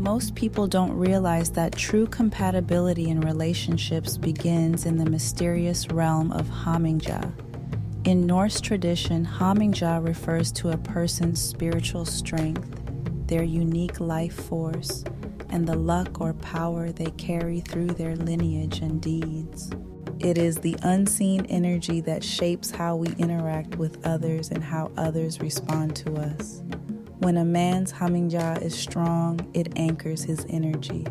Most people don't realize that true compatibility in relationships begins in the mysterious realm of Hamingja. In Norse tradition, Hamingja refers to a person's spiritual strength, their unique life force, and the luck or power they carry through their lineage and deeds. It is the unseen energy that shapes how we interact with others and how others respond to us. When a man's Hamingja is strong, it anchors his energy.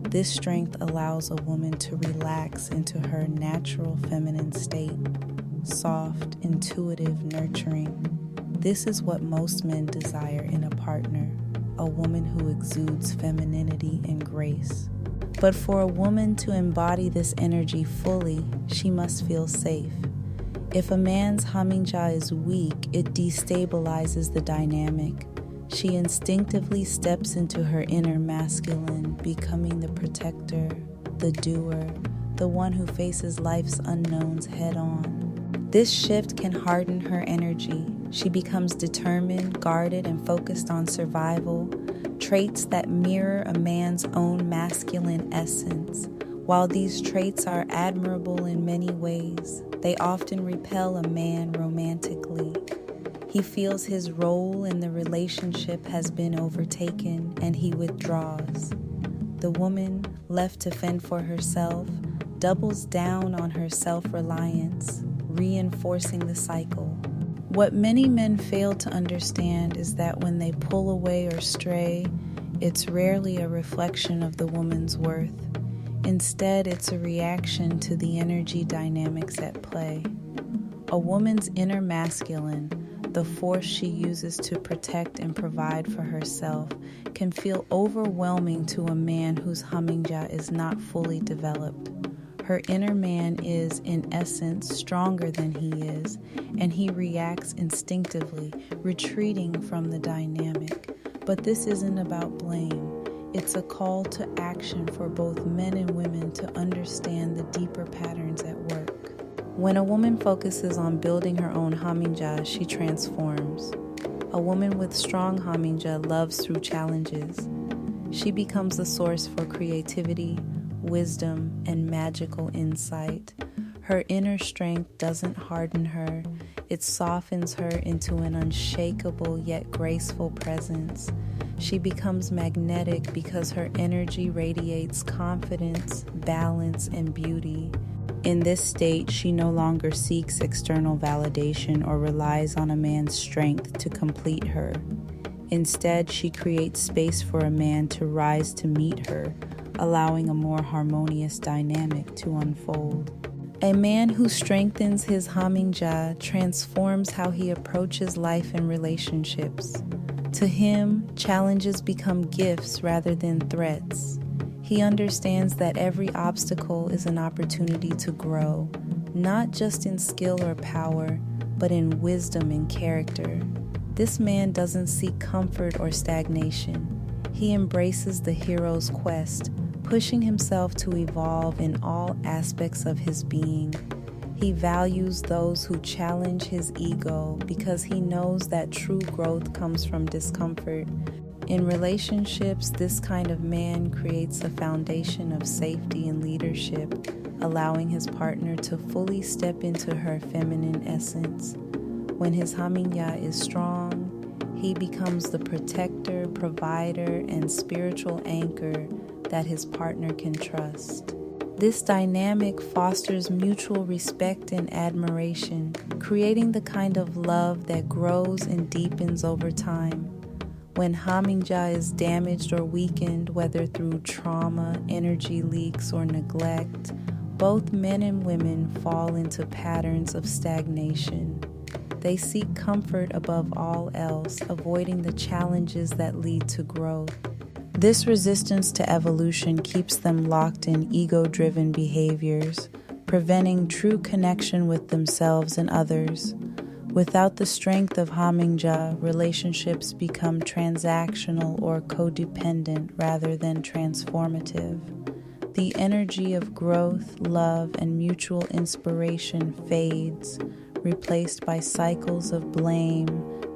This strength allows a woman to relax into her natural feminine state, soft, intuitive, nurturing. This is what most men desire in a partner, a woman who exudes femininity and grace. But for a woman to embody this energy fully, she must feel safe. If a man's Hamingja is weak, it destabilizes the dynamic. She instinctively steps into her inner masculine, becoming the protector, the doer, the one who faces life's unknowns head on. This shift can harden her energy. She becomes determined, guarded, and focused on survival, traits that mirror a man's own masculine essence. While these traits are admirable in many ways, they often repel a man romantically. He feels his role in the relationship has been overtaken and he withdraws. The woman, left to fend for herself, doubles down on her self-reliance, reinforcing the cycle. What many men fail to understand is that when they pull away or stray, it's rarely a reflection of the woman's worth. Instead, it's a reaction to the energy dynamics at play. A woman's inner masculine, the force she uses to protect and provide for herself, can feel overwhelming to a man whose Hamingja is not fully developed. Her inner man is, in essence, stronger than he is, and he reacts instinctively, retreating from the dynamic. But this isn't about blame. It's a call to action for both men and women to understand the deeper patterns at work. When a woman focuses on building her own Hamingja, she transforms. A woman with strong Hamingja loves through challenges. She becomes the source for creativity, wisdom, and magical insight. Her inner strength doesn't harden her. It softens her into an unshakable yet graceful presence. She becomes magnetic because her energy radiates confidence, balance, and beauty. In this state, she no longer seeks external validation or relies on a man's strength to complete her. Instead, she creates space for a man to rise to meet her, allowing a more harmonious dynamic to unfold. A man who strengthens his Hamingja transforms how he approaches life and relationships. To him, challenges become gifts rather than threats. He understands that every obstacle is an opportunity to grow, not just in skill or power, but in wisdom and character. This man doesn't seek comfort or stagnation. He embraces the hero's quest, pushing himself to evolve in all aspects of his being. He values those who challenge his ego because he knows that true growth comes from discomfort. In relationships, this kind of man creates a foundation of safety and leadership, allowing his partner to fully step into her feminine essence. When his Hamingja is strong, he becomes the protector, provider, and spiritual anchor that his partner can trust. This dynamic fosters mutual respect and admiration, creating the kind of love that grows and deepens over time. When Hamingja is damaged or weakened, whether through trauma, energy leaks, or neglect, both men and women fall into patterns of stagnation. They seek comfort above all else, avoiding the challenges that lead to growth. This resistance to evolution keeps them locked in ego-driven behaviors, preventing true connection with themselves and others. Without the strength of Hamingja, relationships become transactional or codependent rather than transformative. The energy of growth, love, and mutual inspiration fades, replaced by cycles of blame,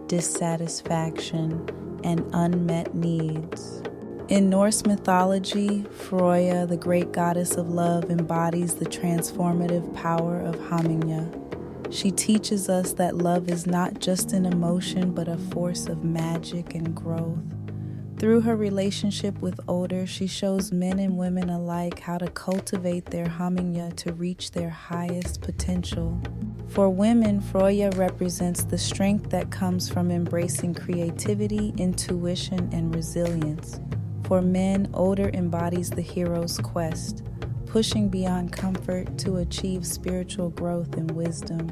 dissatisfaction, and unmet needs. In Norse mythology, Freya, the great goddess of love, embodies the transformative power of Hamingja. She teaches us that love is not just an emotion, but a force of magic and growth. Through her relationship with Odin, she shows men and women alike how to cultivate their Hamingja to reach their highest potential. For women, Freya represents the strength that comes from embracing creativity, intuition, and resilience. For men, Odin embodies the hero's quest, pushing beyond comfort to achieve spiritual growth and wisdom.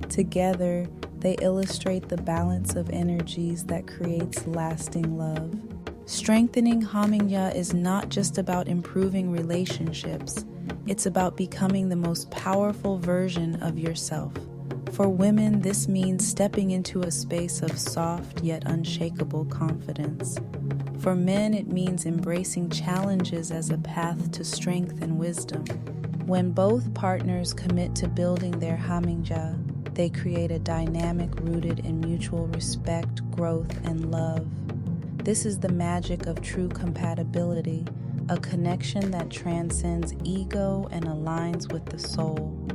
Together, they illustrate the balance of energies that creates lasting love. Strengthening Hamingja is not just about improving relationships, it's about becoming the most powerful version of yourself. For women, this means stepping into a space of soft yet unshakable confidence. For men, it means embracing challenges as a path to strength and wisdom. When both partners commit to building their Hamingja, they create a dynamic rooted in mutual respect, growth, and love. This is the magic of true compatibility, a connection that transcends ego and aligns with the soul.